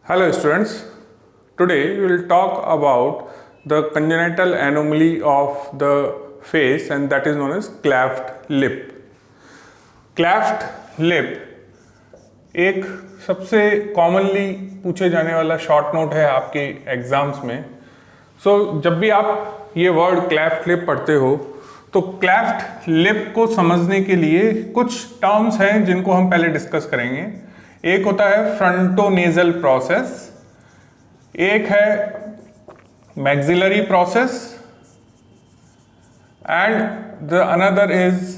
Hello students, today we will talk about the congenital anomaly of the face and that is known as cleft lip. Cleft lip एक सबसे commonly पूछे जाने वाला short note है आपके exams में. जब भी आप ये वर्ड क्लेफ्ट लिप पढ़ते हो तो क्लेफ्ट लिप को समझने के लिए कुछ टर्म्स हैं जिनको हम पहले डिस्कस करेंगे. एक होता है फ्रंटोनेजल प्रोसेस, एक है maxillary process and the another is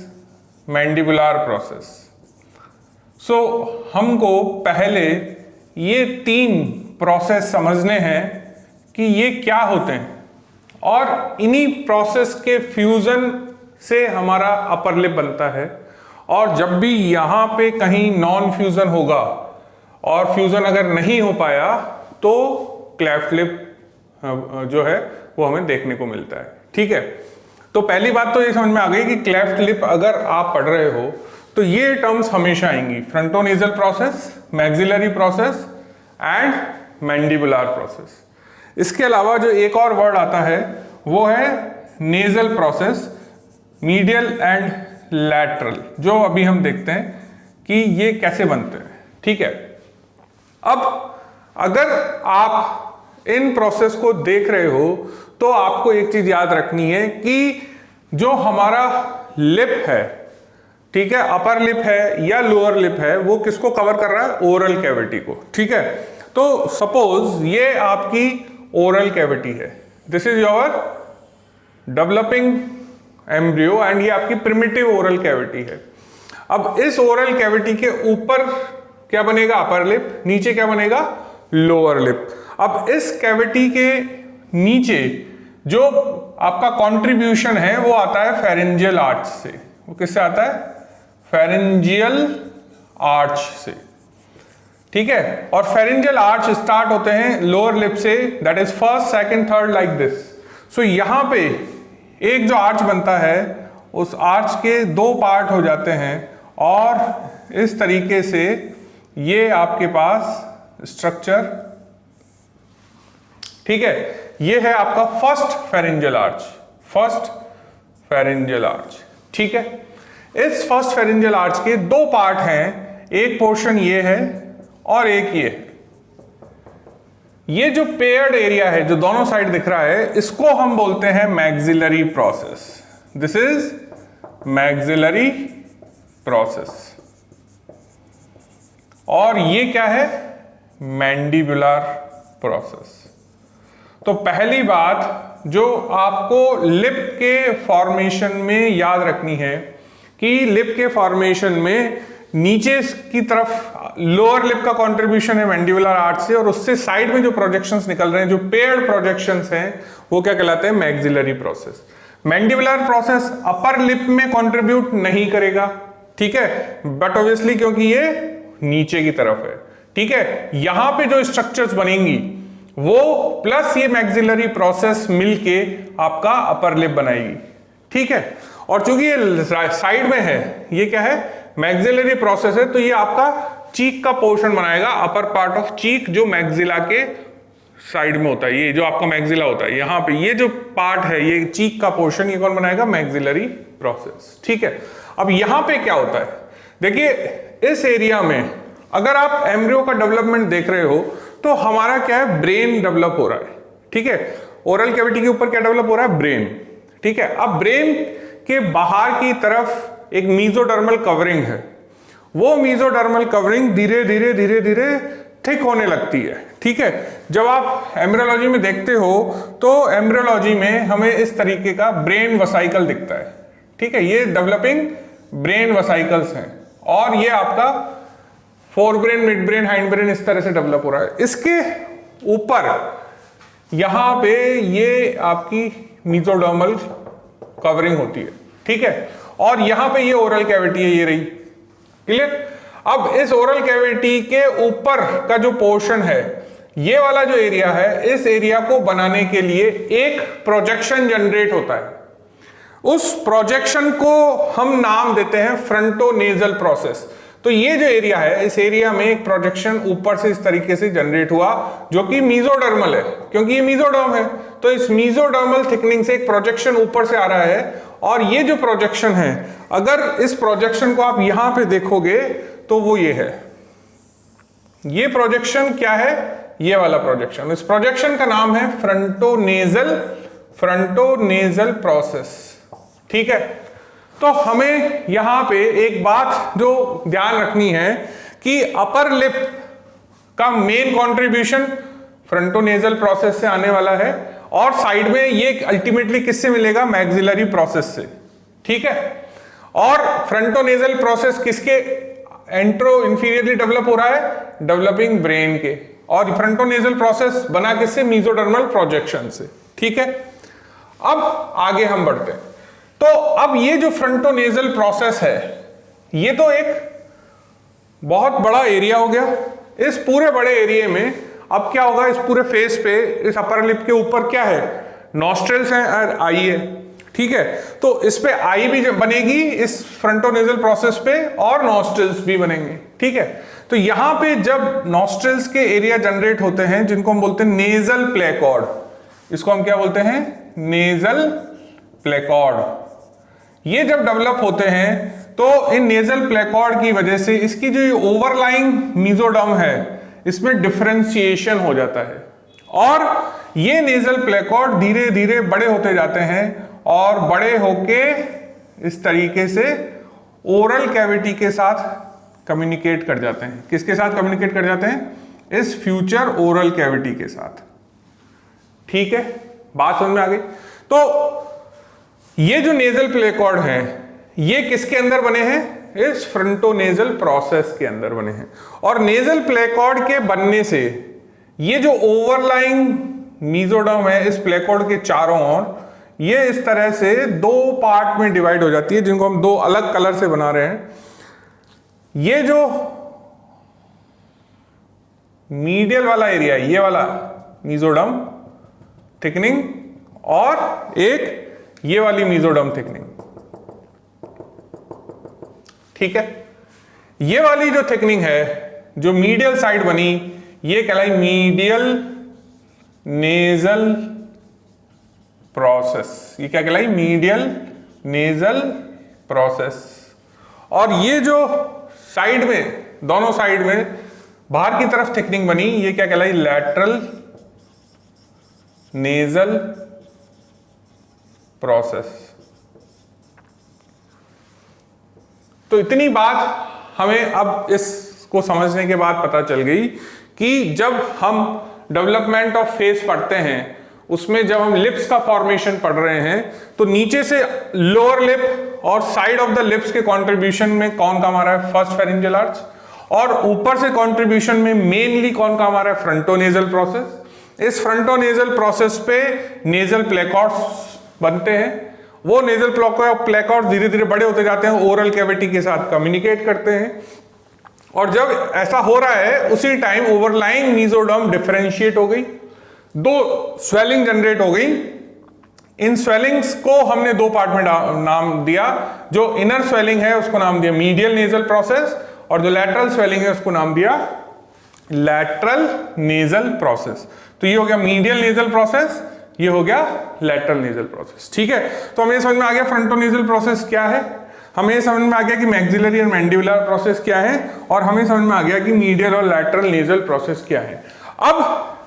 mandibular process. हमको पहले ये तीन प्रोसेस समझने हैं कि ये क्या होते हैं और इन्हीं प्रोसेस के फ्यूजन से हमारा अपर लिप बनता है. और जब भी यहाँ पे कहीं नॉन फ्यूजन होगा और फ्यूजन अगर नहीं हो पाया तो क्लेफ्ट लिप जो है वो हमें देखने को मिलता है. ठीक है, तो पहली बात तो ये समझ में आ गई कि क्लेफ्ट लिप अगर आप पढ़ रहे हो तो ये टर्म्स हमेशा आएंगी, frontonasal process, maxillary process and mandibular process. इसके अलावा जो एक और वर्ड आता है वो है nasal process, medial and lateral, जो अभी हम देखते हैं कि ये कैसे बनते हैं. ठीक है, अब अगर आप इन प्रोसेस को देख रहे हो तो आपको एक चीज याद रखनी है कि जो हमारा लिप है, ठीक है, अपर लिप है या लोअर लिप है, वो किसको कवर कर रहा है? ओरल कैविटी को. ठीक है, तो सपोज ये आपकी ओरल कैविटी है, this is your developing embryo and ये आपकी प्रिमिटिव ओरल कैविटी है. अब इस ओरल कैविटी के ऊपर क्या बनेगा? Upper lip. नीचे क्या बनेगा? Lower lip. अब इस कैविटी के नीचे जो आपका कंट्रीब्यूशन है वो आता है फेरेंजियल आर्च से. वो किससे आता है? फेरेंजियल आर्च से. ठीक है, और फेरेंजियल आर्च स्टार्ट होते हैं लोअर लिप से, that is first, second, third, like this. यहां पे एक जो आर्च बनता है उस आर्च के दो पार्ट हो जाते हैं और इस तरीके से ये आपके पास स्ट्रक्चर, ठीक है, ये है आपका first pharyngeal arch. First pharyngeal arch. ठीक है, इस फर्स्ट फेरेंजियल आर्च के दो पार्ट हैं, एक पोर्शन ये है और एक ये जो पेयर्ड एरिया है जो दोनों साइड दिख रहा है, इसको हम बोलते हैं maxillary process. This is maxillary process. और ये क्या है? Mandibular process. तो पहली बात जो आपको लिप के फॉर्मेशन में याद रखनी है कि लिप के फॉर्मेशन में नीचे की तरफ लोअर लिप का कंट्रीब्यूशन है मैंडिबुलर आर्च से और उससे साइड में जो प्रोजेक्शंस निकल रहे हैं, जो पेयर्ड प्रोजेक्शंस हैं, वो क्या कहलाते हैं? Maxillary process. Mandibular process upper lip में कंट्रीब्यूट नहीं करेगा, ठीक है, बट ऑब्वियसली क्योंकि ये नीचे की तरफ है. ठीक है, यहां पे जो स्ट्रक्चर्स बनेंगी वो प्लस ये मैक्सिलरी प्रोसेस मिलके आपका अपर लिप बनाएगी. ठीक है, और चूंकि ये साइड में है, ये क्या है? मैक्सिलरी प्रोसेस है, तो ये आपका चीक का पोर्शन बनाएगा, अपर पार्ट ऑफ चीक जो मैक्सिला के साइड में होता है. ये जो आपका मैक्सिला होता है, यहां पे ये जो पार्ट है, ये चीक का पोर्शन, ये कौन बनाएगा? Maxillary process. ठीक है, अब यहां पे क्या होता है? देखिए, इस एरिया में अगर आप एम्ब्रियो का डेवलपमेंट देख रहे हो तो हमारा क्या है? ब्रेन डेवलप हो रहा है. ठीक है, ओरल कैविटी के ऊपर क्या डेवलप हो रहा है? ब्रेन. ठीक है, अब ब्रेन के बाहर की तरफ एक मीजोडर्मल कवरिंग है. वो मीजोडर्मल कवरिंग धीरे धीरे धीरे धीरे थिक होने लगती है. ठीक है, जब आप एम्ब्रियोलॉजी में देखते हो तो एम्ब्रियोलॉजी में हमें इस तरीके का ब्रेन वसाइकल दिखता है. ठीक है, ये डेवलपिंग ब्रेन वसाइकल्स हैं और ये आपका fore brain, mid brain, hind brain इस तरह से डेवलप हो रहा है. इसके ऊपर यहां पे ये आपकी मीजोडर्मल कवरिंग होती है. ठीक है, और यहां पे ये ओरल कैविटी है, ये रही. क्लियर? अब इस ओरल कैविटी के ऊपर का जो पोर्शन है, ये वाला जो एरिया है, इस एरिया को बनाने के लिए एक प्रोजेक्शन जनरेट होता है. उस प्रोजेक्शन को हम नाम देते हैं फ्रंटोनेजल प्रोसेस. तो ये जो एरिया है, इस एरिया में एक प्रोजेक्शन ऊपर से इस तरीके से जनरेट हुआ जो कि मीजोडर्मल है, क्योंकि ये मीजोडर्म है। तो इस मीजोडर्मल थिकनिंग से एक प्रोजेक्शन ऊपर से आ रहा है, और ये जो प्रोजेक्शन है, अगर इस प्रोजेक्शन को आप यहां पे देखोगे तो वो ये है। ये प्रोजेक्शन क्या है? ये वाला प्रोजेक्शन। इस प्रोजेक्शन का नाम है फ्रंटोनेजल प्रोसेस। ठीक है, तो हमें यहां पे एक बात जो ध्यान रखनी है कि अपर लिप का मेन कंट्रीब्यूशन फ्रंटोनेजल प्रोसेस से आने वाला है, और साइड में ये अल्टीमेटली किससे मिलेगा? मैक्सिलरी प्रोसेस से। ठीक है, और फ्रंटोनेजल प्रोसेस किसके एंट्रो इंफीरियरली डेवलप हो रहा है? डेवलपिंग ब्रेन के। और फ्रंटोनेजल प्रोसेस बना किससे? मीजोडर्मल प्रोजेक्शन से। ठीक है, अब आगे हम बढ़ते हैं। तो अब ये जो फ्रंटोनेजल प्रोसेस है, ये तो एक बहुत बड़ा एरिया हो गया। इस पूरे बड़े एरिया में अब क्या होगा? इस पूरे फेस पे, इस अपर लिप के ऊपर क्या है? नॉस्ट्रिल्स हैं और आई है। ठीक है, तो इस पे आई भी बनेगी इस फ्रंटोनेजल प्रोसेस पे, और नॉस्ट्रिल्स भी बनेंगे। ठीक है, तो यहां पे जब नॉस्ट्रिल्स के एरिया जनरेट होते हैं, जिनको हम बोलते हैं नेजल प्लेकॉर्ड, इसको हम क्या बोलते हैं? नेजल प्लेकॉर्ड। ये जब डेवलप होते हैं तो इन नेजल प्लेकॉर्ड की वजह से इसकी जो ओवरलाइंग मीजोडर्म है, इसमें डिफरेंशिएशन हो जाता है, और ये नेजल प्लेकॉर्ड धीरे धीरे बड़े होते जाते हैं, और बड़े होके इस तरीके से ओरल कैविटी के साथ कम्युनिकेट कर जाते हैं। किसके साथ कम्युनिकेट कर जाते हैं? इस फ्यूचर ओरल कैविटी के साथ। ठीक है, बात समझ में आ गई? तो ये जो नेजल प्लेकॉर्ड है, ये किसके अंदर बने हैं? इस फ्रंटोनेजल प्रोसेस के अंदर बने हैं। और नेजल प्लेकॉर्ड के बनने से ये जो ओवरलाइंग मीजोडर्म है इस प्लेकॉर्ड के चारों ओर, ये इस तरह से दो पार्ट में डिवाइड हो जाती है, जिनको हम दो अलग कलर से बना रहे हैं। ये जो मीडियल वाला एरिया, ये वाला मीजोडर्म थिकनिंग, और एक ये वाली मीजोडर्म थिकनिंग। ठीक है, ये वाली जो थिकनिंग है, जो मीडियल साइड बनी, ये कहलाई मीडियल नेजल प्रोसेस। ये क्या कहलाई? Medial nasal process. और ये जो साइड में, दोनों साइड में बाहर की तरफ थिकनिंग बनी, ये क्या कहलाई? Lateral nasal process. तो इतनी बात हमें अब इसको समझने के बाद पता चल गई कि जब हम डेवलपमेंट ऑफ फेस पढ़ते हैं, उसमें जब हम लिप्स का फॉर्मेशन पढ़ रहे हैं, तो नीचे से लोअर लिप और साइड ऑफ द लिप्स के कंट्रीब्यूशन में कौन काम आ रहा है? First pharyngeal arch. और ऊपर से कंट्रीब्यूशन में मेनली कौन काम आ रहा है? Frontonasal process. इस फ्रंटोनेजल प्रोसेस पे नेजल प्लेकॉर्ड्स बनते हैं। वो नेजल प्लेकॉर्ड धीरे धीरे बड़े होते जाते हैं, ओरल कैविटी के साथ कम्युनिकेट करते हैं, और जब ऐसा हो रहा है उसी टाइम ओवरलाइंग मीजोडर्म डिफरेंशिएट हो गई, दो स्वेलिंग जनरेट हो गई। इन स्वेलिंग्स को हमने दो पार्ट में नाम दिया। जो इनर स्वेलिंग है उसको नाम दिया मीडियल नेजल प्रोसेस, और जो लैटरल स्वेलिंग है उसको नाम दिया लैटरल नेजल प्रोसेस। तो ये हो गया मीडियल नेजल प्रोसेस, ये हो गया लैटरल नेजल प्रोसेस। ठीक है, तो हमें समझ में आ गया फ्रंटोनेजल प्रोसेस क्या है, हमें समझ में आ गया कि मैक्सिलरी और मैंडिबुलर प्रोसेस क्या है, और हमें समझ में आ गया कि मीडियल और लैटरल नेजल प्रोसेस क्या है। अब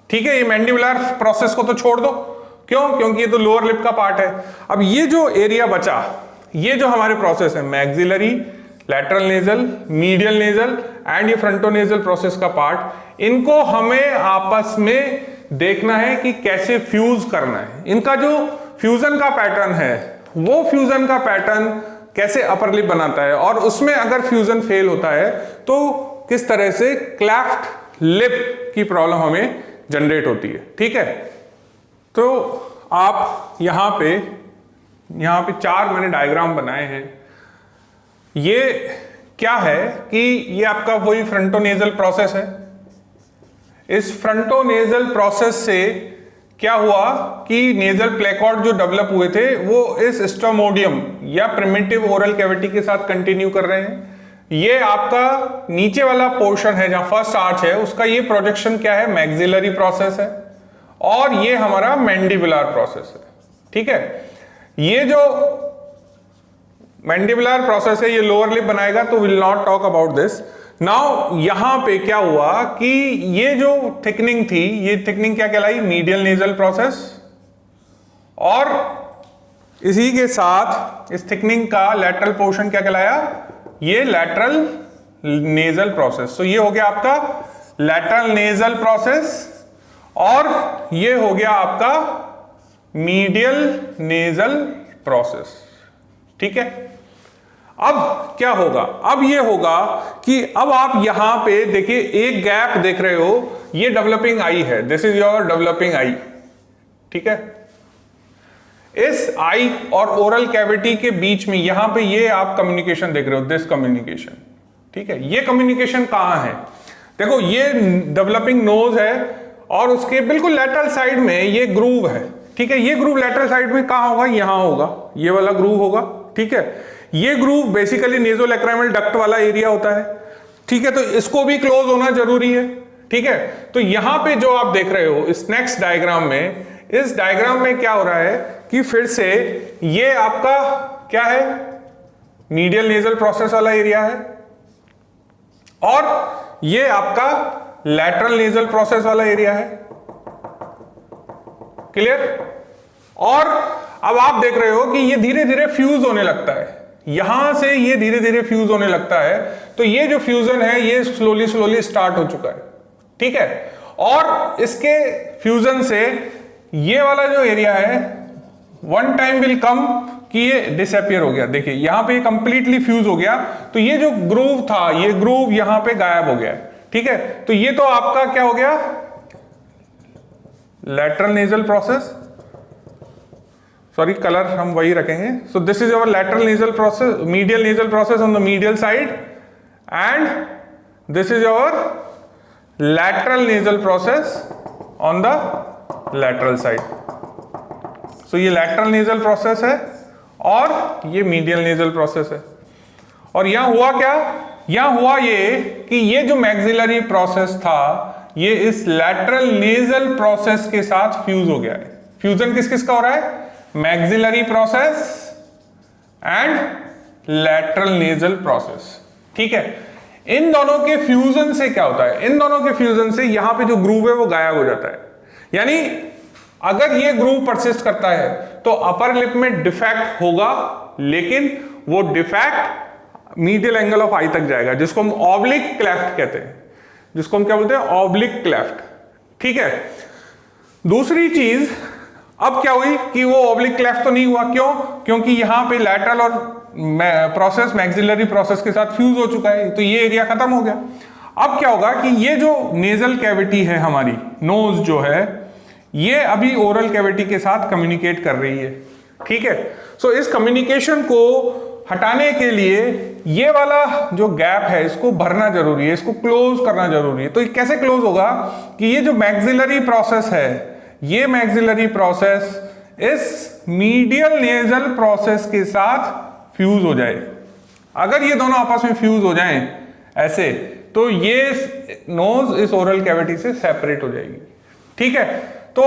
ठीक है, ये मैंडिबुलर प्रोसेस को तो छोड़ दो, क्यों? क्योंकि ये तो लोअर लिप का पार्ट है। अब ये जो एरिया बचा, ये जो हमारे प्रोसेस है, maxillary, lateral nasal, medial nasal and ये फ्रंटोनेजल प्रोसेस का पार्ट, इनको हमें आपस में देखना है कि कैसे फ्यूज करना है। इनका जो फ्यूजन का पैटर्न है, वो फ्यूजन का पैटर्न कैसे अपर लिप बनाता है, और उसमें अगर फ्यूजन फेल होता है तो किस तरह से क्लेफ्ट लिप की प्रॉब्लम हमें जनरेट होती है। ठीक है, तो आप यहां पे चार मैंने डायग्राम बनाए हैं। ये क्या है कि ये आपका वही फ्रंटोनेजल प्रोसेस है। इस फ्रंटोनेजल प्रोसेस से क्या हुआ कि नेजल प्लेकॉर्ड जो डेवलप हुए थे वो इस स्टोमोडियम या प्रिमिटिव ओरल कैविटी के साथ कंटिन्यू कर रहे हैं, ये आपका नीचे वाला पोर्शन है जहां फर्स्ट आर्च है, उसका ये प्रोजेक्शन क्या है, मैक्सिलरी प्रोसेस है, और ये हमारा मैंडिबुलर प्रोसेस है। ठीक है, ये जो मैंडिबुलर प्रोसेस है ये लोअर लिप बनाएगा, तो will not talk about this now. यहां पे क्या हुआ कि ये जो थिकनिंग थी, ये थिकनिंग क्या कहलाई, मीडियल नेजल प्रोसेस, और इसी के साथ इस थिकनिंग का लैटरल पोर्शन क्या कहलाया, ये लैटरल नेजल प्रोसेस। तो ये हो गया आपका लैटरल नेजल प्रोसेस, और ये हो गया आपका मीडियल नेजल प्रोसेस। ठीक है, अब क्या होगा, अब ये होगा कि अब आप यहां पे देखिए एक गैप देख रहे हो, ये डेवलपिंग आई है, this is your developing I. ठीक है, इस आई और ओरल कैविटी के बीच में यहां पे ये आप कम्युनिकेशन देख रहे हो, दिस कम्युनिकेशन। ठीक है, ये कम्युनिकेशन कहां है, देखो ये डेवलपिंग नोज है और उसके बिल्कुल लेटरल साइड में ये ग्रूव है। ठीक है, ये ग्रूव लेटरल साइड में कहां होगा, यहां होगा, ये वाला ग्रूव होगा। ठीक है, ये ग्रूव बेसिकली नेज़ोलैक्रिमल डक्ट वाला एरिया होता है। ठीक है, तो इसको भी क्लोज होना जरूरी है। ठीक है, तो यहां पे जो आप देख रहे हो इस नेक्स्ट डायग्राम में, इस डायग्राम में क्या हो रहा है कि फिर से ये आपका क्या है, मीडियल नेजल प्रोसेस वाला एरिया है, और ये आपका लैटरल नेजल प्रोसेस वाला एरिया है। क्लियर? और अब आप देख रहे हो कि ये धीरे धीरे फ्यूज होने लगता है, यहां से ये धीरे धीरे फ्यूज होने लगता है। तो ये जो फ्यूजन है ये स्लोली स्लोली स्टार्ट हो चुका है। ठीक है, और इसके फ्यूजन से ये वाला जो एरिया है वन टाइम विल कम कि ये डिसअपियर हो गया। देखिए यहां पे कंप्लीटली फ्यूज हो गया, तो ये जो ग्रूव था, ये ग्रूव यहां पे गायब हो गया। ठीक है, तो ये तो आपका क्या हो गया, lateral nasal process, sorry colour हम वही रखेंगे। So this is our lateral nasal process, medial nasal process on the medial side, and this is our lateral nasal process on the lateral side. So ये lateral nasal process है और ये medial nasal process है। और यहां हुआ क्या, यहां हुआ ये कि ये जो मैक्सिलरी प्रोसेस था ये इस लैटरल नेजल प्रोसेस के साथ फ्यूज हो गया है। फ्यूजन किस किस का हो रहा है, maxillary process and lateral nasal process. ठीक है, इन दोनों के फ्यूजन से क्या होता है, इन दोनों के फ्यूजन से यहां पे जो ग्रूव है वो गायब हो जाता है। यानी अगर ये ग्रूव परसिस्ट करता है तो अपर लिप में डिफेक्ट होगा, लेकिन वो डिफेक्ट मीडियल एंगल ऑफ आई तक जाएगा, जिसको हम ऑब्लिक क्लेफ्ट कहते हैं, जिसको हम क्या बोलते हैं, ऑब्लिक क्लेफ्ट। ठीक है, दूसरी चीज अब क्या हुई कि वो ऑब्लिक क्लेफ्ट तो नहीं हुआ, क्यों, क्योंकि यहां पे लैटरल और प्रोसेस मैक्सिलरी प्रोसेस के साथ फ्यूज हो चुका है, तो ये एरिया खत्म हो गया। अब क्या होगा कि ये जो नेजल कैविटी है हमारी, नोज जो है, ये अभी ओरल कैविटी के साथ कम्युनिकेट कर रही है। ठीक है, सो इस कम्युनिकेशन को हटाने के लिए ये वाला जो गैप है इसको भरना जरूरी है, इसको क्लोज करना जरूरी है। तो ये कैसे क्लोज होगा कि ये जो मैक्सिलरी प्रोसेस है, ये मैक्सिलरी प्रोसेस इस मीडियल नेजल प्रोसेस के साथ फ्यूज हो जाए। अगर ये दोनों आपस में फ्यूज हो जाएं ऐसे, तो ये नोज इस ओरल कैविटी से सेपरेट हो जाएगी। ठीक है, तो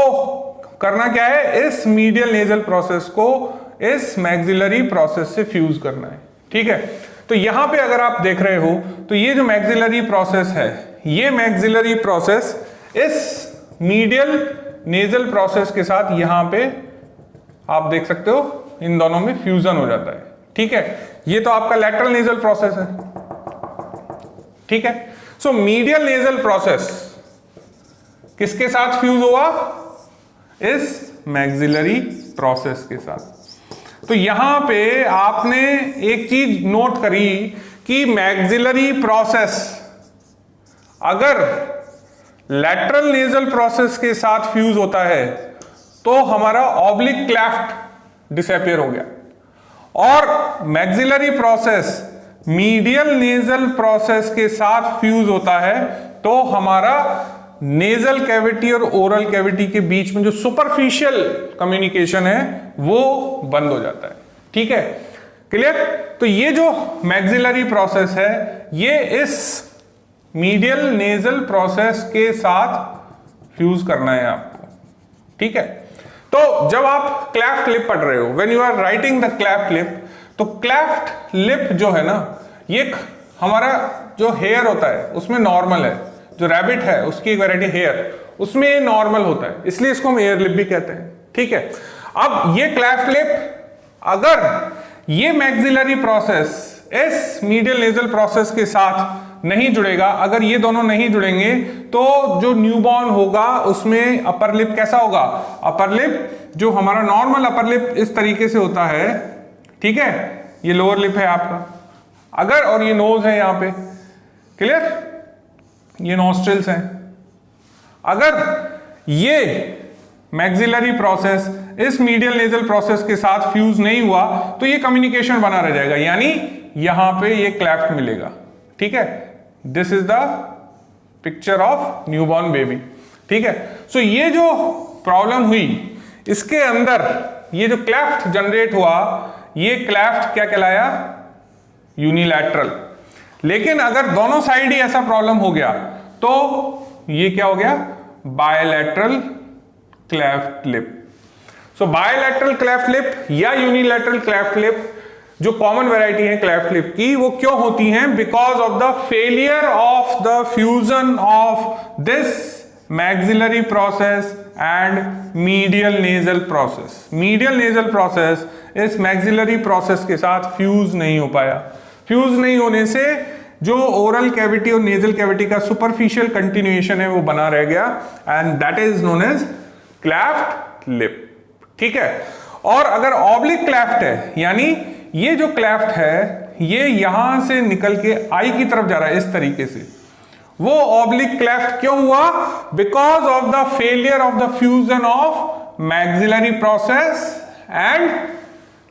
करना क्या है, इस मीडियल नेजल प्रोसेस को इस मैक्सिलरी प्रोसेस से फ्यूज करना है। ठीक है, तो यहां पे अगर आप देख रहे हो तो ये जो मैक्सिलरी प्रोसेस है, ये मैक्सिलरी प्रोसेस इस मीडियल नेजल प्रोसेस के साथ यहां पे आप देख सकते हो इन दोनों में फ्यूजन हो जाता है। ठीक है, ये तो आपका लैटरल नेजल प्रोसेस है। ठीक है, सो मीडियल नेजल प्रोसेस किसके साथ फ्यूज हुआ, इस मैक्सिलरी प्रोसेस के साथ। तो यहां पे आपने एक चीज नोट करी कि मैक्सिलरी प्रोसेस अगर लैटरल नेजल प्रोसेस के साथ फ्यूज होता है तो हमारा ऑब्लिक क्लेफ्ट डिसअपियर हो गया, और maxillary process medial nasal process के साथ फ्यूज होता है तो हमारा नेजल कैविटी और ओरल कैविटी के बीच में जो सुपरफिशियल कम्युनिकेशन है वो बंद हो जाता है। ठीक है, क्लियर? तो ये जो मैक्सिलरी प्रोसेस है ये इस मीडियल नेजल प्रोसेस के साथ फ्यूज करना है आपको, ठीक है? तो जब आप क्लेफ्ट लिप पढ़ रहे हो, when you are writing the cleft lip, तो क्लेफ्ट लिप जो है ना, ये हमारा जो हेयर होता है उसमें नॉर्मल है, जो रैबिट है उसकी एक वैरायटी हेयर, उसमें ये नॉर्मल होता है, इसलिए इसको हम एयर लिप भी कहते हैं, ठीक है? अब ये क्लेफ्ट लिप, अगर ये मैक्सिलरी प्रोसेस इस मीडियल नेजल प्रोसेस के साथ नहीं जुड़ेगा, अगर ये दोनों नहीं जुड़ेंगे तो जो न्यूबॉर्न होगा उसमें अपर लिप कैसा होगा? अपर लिप जो हमारा नॉर्मल अपर लिप इस तरीके से होता है, ठीक है? ये लोअर लिप है आपका, अगर, और ये नोज है यहां पे, क्लियर? ये नॉस्ट्रिल्स हैं। अगर ये मैक्सिलरी प्रोसेस इस मीडियल नेजल प्रोसेस के साथ फ्यूज नहीं हुआ तो ये कम्युनिकेशन बना रह जाएगा, यानी यहां पे ये क्लेफ्ट मिलेगा, ठीक है? This is the picture of newborn baby, ठीक है? सो ये जो प्रॉब्लम हुई, इसके अंदर ये जो क्लेफ्ट जनरेट हुआ, ये क्लेफ्ट क्या कहलाया? यूनिलैटरल। लेकिन अगर दोनों साइड ही ऐसा प्रॉब्लम हो गया तो ये क्या हो गया? Bilateral cleft lip. So bilateral cleft lip या यूनिलैटरल क्लेफ्ट लिप जो कॉमन वैरायटी है क्लेफ्ट लिप की, वो क्यों होती हैं? Because of the failure of the fusion of this maxillary process and medial nasal process. Medial nasal process इस maxillary process के साथ फ्यूज नहीं हो पाया। फ्यूज नहीं होने से जो ओरल कैविटी और नेजल कैविटी का सुपरफिशियल कंटिन्यूएशन है वो बना रह गया, and that is known as cleft lip, ठीक है? और अगर ऑब्लिक क्लेफ्ट है, यानी ये जो क्लेफ्ट है ये यहां से निकल के आई की तरफ जा रहा है इस तरीके से, वो ऑब्लिक क्लेफ्ट क्यों हुआ? Because of the failure of the fusion of maxillary process and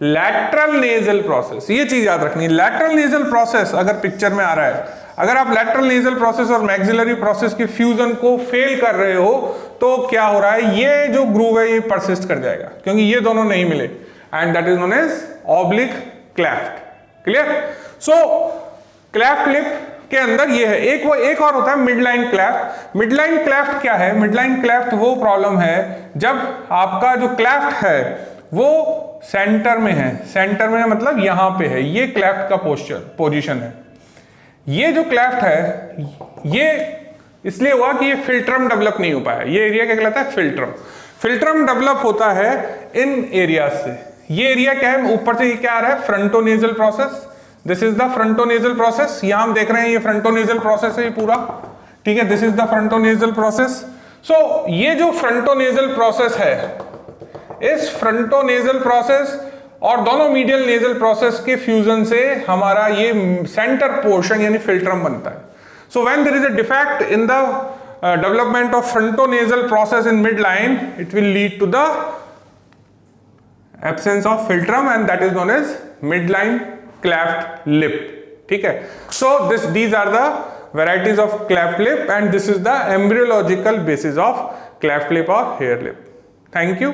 lateral nasal process. ये चीज याद रखनी, लैटरल नेजल प्रोसेस अगर पिक्चर में आ रहा है, अगर आप लैटरल नेजल प्रोसेस और मैक्सिलरी प्रोसेस के फ्यूजन को फेल कर रहे हो तो क्या हो रहा है? ये जो ग्रूव है ये परसिस्ट कर जाएगा, क्योंकि ये दोनों नहीं मिले, and that is known as oblique cleft. Clear? So cleft lip के अंदर ये है। एक और होता है मिडलाइन क्लेफ्ट। मिडलाइन क्लेफ्ट क्या है? मिडलाइन क्लेफ्ट वो प्रॉब्लम है जब आपका जो क्लेफ्ट है वो सेंटर में है। सेंटर में मतलब यहां पे है, ये क्लेफ्ट का पोजीशन है। ये जो क्लेफ्ट है ये इसलिए हुआ कि ये फिल्ट्रम डेवलप नहीं हो पाया। ये एरिया क्या कहलाता है? फिल्ट्रम। फिल्ट्रम डेवलप होता है इन एरिया से। ये एरिया क्या है? ऊपर से ये क्या आ रहा है? Frontonasal process. This is the frontonasal process. यहां हम देख रहे हैं ये फ्रंटोनेजल प्रोसेस है ये पूरा, ठीक है? This is the frontonasal process. So ये जो फ्रंटोनेजल प्रोसेस है, इस फ्रंटोनेजल प्रोसेस और दोनों मीडियल नेजल प्रोसेस के फ्यूजन से हमारा ये सेंटर पोर्शन यानी फिल्ट्रम बनता है। So when there is a defect in the development of frontonasal process in midline, it will lead to the absence of philtrum and that is known as midline cleft lip. ठीक है? So these are the varieties of cleft lip and this is the embryological basis of cleft lip or hair lip. Thank you.